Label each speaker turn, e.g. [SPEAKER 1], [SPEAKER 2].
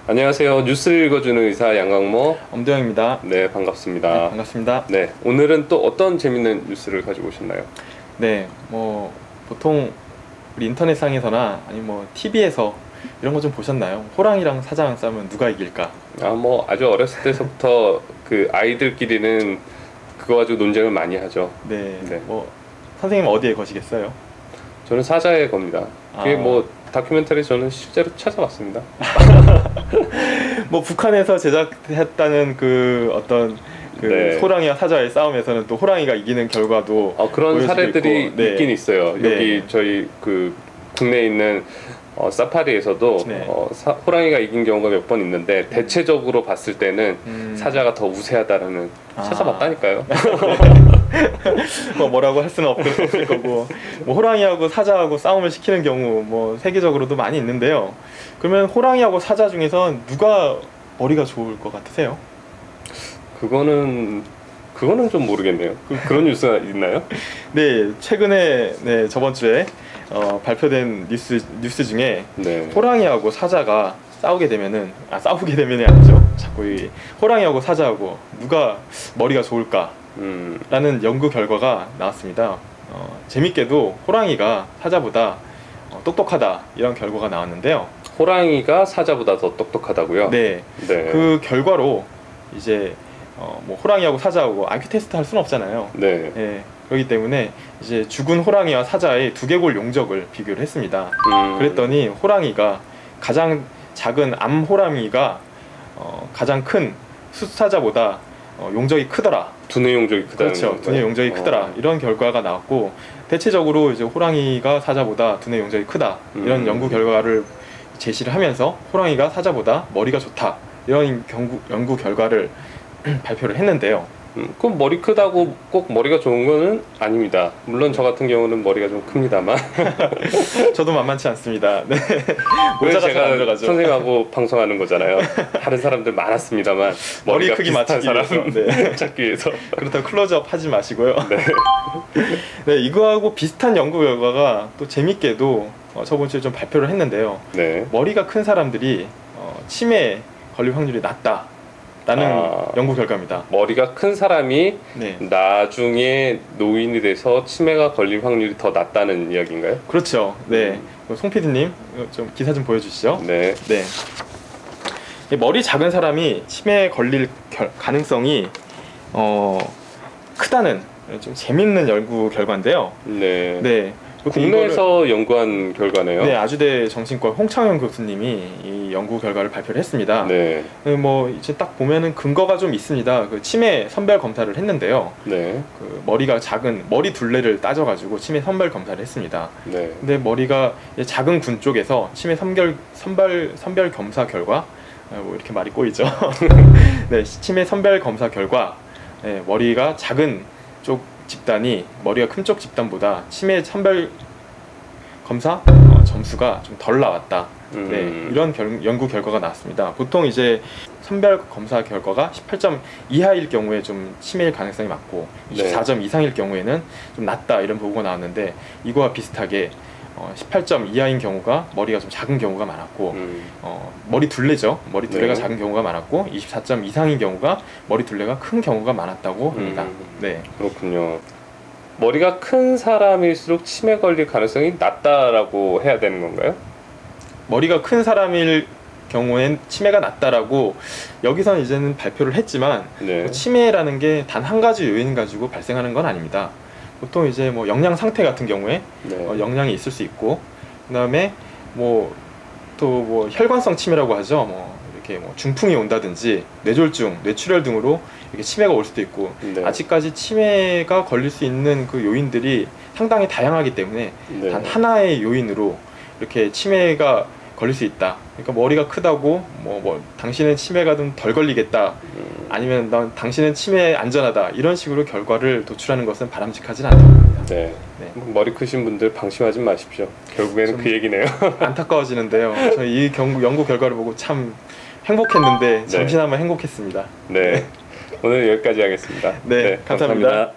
[SPEAKER 1] 안녕하세요. 뉴스 읽어주는 의사 양광모.
[SPEAKER 2] 엄도영입니다.
[SPEAKER 1] 네, 반갑습니다.
[SPEAKER 2] 네, 반갑습니다.
[SPEAKER 1] 네, 오늘은 또 어떤 재밌는 뉴스를 가지고 오셨나요?
[SPEAKER 2] 네, 뭐 보통 우리 인터넷상에서나 아니면 뭐 TV에서 이런 거 좀 보셨나요? 호랑이랑 사자랑 싸우면 누가 이길까?
[SPEAKER 1] 뭐 아주 어렸을 때서부터 그 아이들끼리는 그거 가지고 논쟁을 많이 하죠.
[SPEAKER 2] 네,
[SPEAKER 1] 네.
[SPEAKER 2] 뭐 선생님 어디에 거시겠어요?
[SPEAKER 1] 저는 사자의 겁니다. 그게
[SPEAKER 2] 아.
[SPEAKER 1] 뭐 다큐멘터리 저는 실제로 찾아봤습니다.
[SPEAKER 2] 뭐 북한에서 제작했다는 그 어떤 그
[SPEAKER 1] 네.
[SPEAKER 2] 호랑이와 사자의 싸움에서는 또 호랑이가 이기는 결과도
[SPEAKER 1] 그런
[SPEAKER 2] 보여지고
[SPEAKER 1] 사례들이
[SPEAKER 2] 있고, 네.
[SPEAKER 1] 있긴 있어요.
[SPEAKER 2] 네.
[SPEAKER 1] 여기 저희 그 국내에 있는 사파리에서도
[SPEAKER 2] 네.
[SPEAKER 1] 호랑이가 이긴 경우가 몇 번 있는데 대체적으로 봤을 때는 사자가 더 우세하다라는 찾아봤다니까요.
[SPEAKER 2] 뭐라고 할 수는 없을 거고, 뭐 호랑이하고 사자하고 싸움을 시키는 경우 뭐 세계적으로도 많이 있는데요. 그러면 호랑이하고 사자 중에서 누가 머리가 좋을 것 같으세요?
[SPEAKER 1] 그거는 좀 모르겠네요. 그런 뉴스가 있나요?
[SPEAKER 2] 네, 최근에 저번 주에 발표된 뉴스 중에
[SPEAKER 1] 네.
[SPEAKER 2] 호랑이하고 사자가 싸우게 되면은 싸우게 되면이 아니죠. 자꾸 이 호랑이하고 사자하고 누가 머리가 좋을까? 라는 연구 결과가 나왔습니다. 재밌게도 호랑이가 사자보다 똑똑하다 이런 결과가 나왔는데요.
[SPEAKER 1] 호랑이가 사자보다 더 똑똑하다고요?
[SPEAKER 2] 네.
[SPEAKER 1] 네.
[SPEAKER 2] 그 결과로 이제 뭐 호랑이하고 사자하고 IQ 테스트 할 수는 없잖아요.
[SPEAKER 1] 네.
[SPEAKER 2] 예, 그렇기 때문에 이제 죽은 호랑이와 사자의 두개골 용적을 비교를 했습니다. 그랬더니 호랑이가 가장 작은 암호랑이가 가장 큰 숫사자보다 용적이 크더라.
[SPEAKER 1] 두뇌 용적이 크다는
[SPEAKER 2] 그렇죠. 두뇌 용적이 크더라. 이런 결과가 나왔고, 대체적으로 이제 호랑이가 사자보다 두뇌 용적이 크다. 이런 연구 결과를 제시를 하면서 호랑이가 사자보다 머리가 좋다. 이런 연구 결과를 발표를 했는데요.
[SPEAKER 1] 그럼 머리 크다고 꼭 머리가 좋은 거는 아닙니다. 물론 저 같은 경우는 머리가 좀 큽니다만.
[SPEAKER 2] 저도 만만치 않습니다. 네.
[SPEAKER 1] 그래서
[SPEAKER 2] 모자가 잘 안
[SPEAKER 1] 제가
[SPEAKER 2] 들어가죠.
[SPEAKER 1] 선생님하고 방송하는 거잖아요. 다른 사람들 많았습니다만
[SPEAKER 2] 머리
[SPEAKER 1] 머리가
[SPEAKER 2] 크기
[SPEAKER 1] 비슷한
[SPEAKER 2] 맞추기
[SPEAKER 1] 사람
[SPEAKER 2] 위해서.
[SPEAKER 1] 찾기 위해서.
[SPEAKER 2] 그렇다고 클로즈업 하지 마시고요.
[SPEAKER 1] 네.
[SPEAKER 2] 네, 이거하고 비슷한 연구 결과가 또 재밌게도 저번 주에 좀 발표를 했는데요.
[SPEAKER 1] 네.
[SPEAKER 2] 머리가 큰 사람들이 치매에 걸릴 확률이 낮다 라는 연구 결과입니다.
[SPEAKER 1] 머리가 큰 사람이
[SPEAKER 2] 네.
[SPEAKER 1] 나중에 노인이 돼서 치매가 걸릴 확률이 더 낮다는 이야기인가요?
[SPEAKER 2] 그렇죠. 네. 송 PD님 좀 기사 좀 보여주시죠.
[SPEAKER 1] 네.
[SPEAKER 2] 네. 머리 작은 사람이 치매에 걸릴 가능성이 크다는 좀 재밌는 연구 결과인데요.
[SPEAKER 1] 네.
[SPEAKER 2] 네.
[SPEAKER 1] 국내에서 연구한 결과네요.
[SPEAKER 2] 네, 아주대 정신과 홍창현 교수님이 이 연구 결과를 발표를 했습니다.
[SPEAKER 1] 네.
[SPEAKER 2] 뭐 이제 딱 보면은 근거가 좀 있습니다. 그 치매 선별 검사를 했는데요.
[SPEAKER 1] 네.
[SPEAKER 2] 그 머리가 작은 머리 둘레를 따져가지고 치매 선별 검사를 했습니다.
[SPEAKER 1] 네.
[SPEAKER 2] 근데 머리가 작은 군 쪽에서 치매 선별 검사 결과, 뭐 이렇게 말이 꼬이죠. 네, 치매 선별 검사 결과, 머리가 작은 쪽 집단이 머리가 큰 쪽 집단보다 치매 선별 검사 점수가 좀 덜 나왔다. 네, 이런 연구 결과가 나왔습니다. 보통 이제 선별 검사 결과가 18점 이하일 경우에 좀 치매일 가능성이 많고 24점 이상일 경우에는 좀 낮다 이런 보고가 나왔는데, 이거와 비슷하게 18점 이하인 경우가 머리가 좀 작은 경우가 많았고, 머리 둘레죠. 머리 둘레가 작은 경우가 많았고, 24점 이상인 경우가 머리 둘레가 큰 경우가 많았다고 합니다. 네.
[SPEAKER 1] 그렇군요. 머리가 큰 사람일수록 치매 걸릴 가능성이 낮다라고 해야 되는 건가요?
[SPEAKER 2] 머리가 큰 사람일 경우엔 치매가 낮다라고 여기서는 이제는 발표를 했지만,
[SPEAKER 1] 네.
[SPEAKER 2] 치매라는 게 단 한 가지 요인 가지고 발생하는 건 아닙니다. 보통 이제 뭐 영양 상태 같은 경우에 영양이 있을 수 있고, 그다음에 뭐 또 뭐 혈관성 치매라고 하죠. 뭐 이렇게 뭐 중풍이 온다든지 뇌졸중, 뇌출혈 등으로 이렇게 치매가 올 수도 있고, 아직까지 치매가 걸릴 수 있는 그 요인들이 상당히 다양하기 때문에 단 하나의 요인으로 이렇게 치매가 걸릴 수 있다. 그러니까 머리가 크다고 뭐 당신은 치매가 좀 덜 걸리겠다, 아니면 당신은 치매에 안전하다, 이런 식으로 결과를 도출하는 것은 바람직하진 않습니다.
[SPEAKER 1] 네. 머리 크신 분들 방심하지 마십시오. 결국에는 그 얘기네요.
[SPEAKER 2] 안타까워지는데요. 저희 이 연구 결과를 보고 참 행복했는데 잠시나마 행복했습니다.
[SPEAKER 1] 네. 오늘 여기까지 하겠습니다.
[SPEAKER 2] 네, 감사합니다.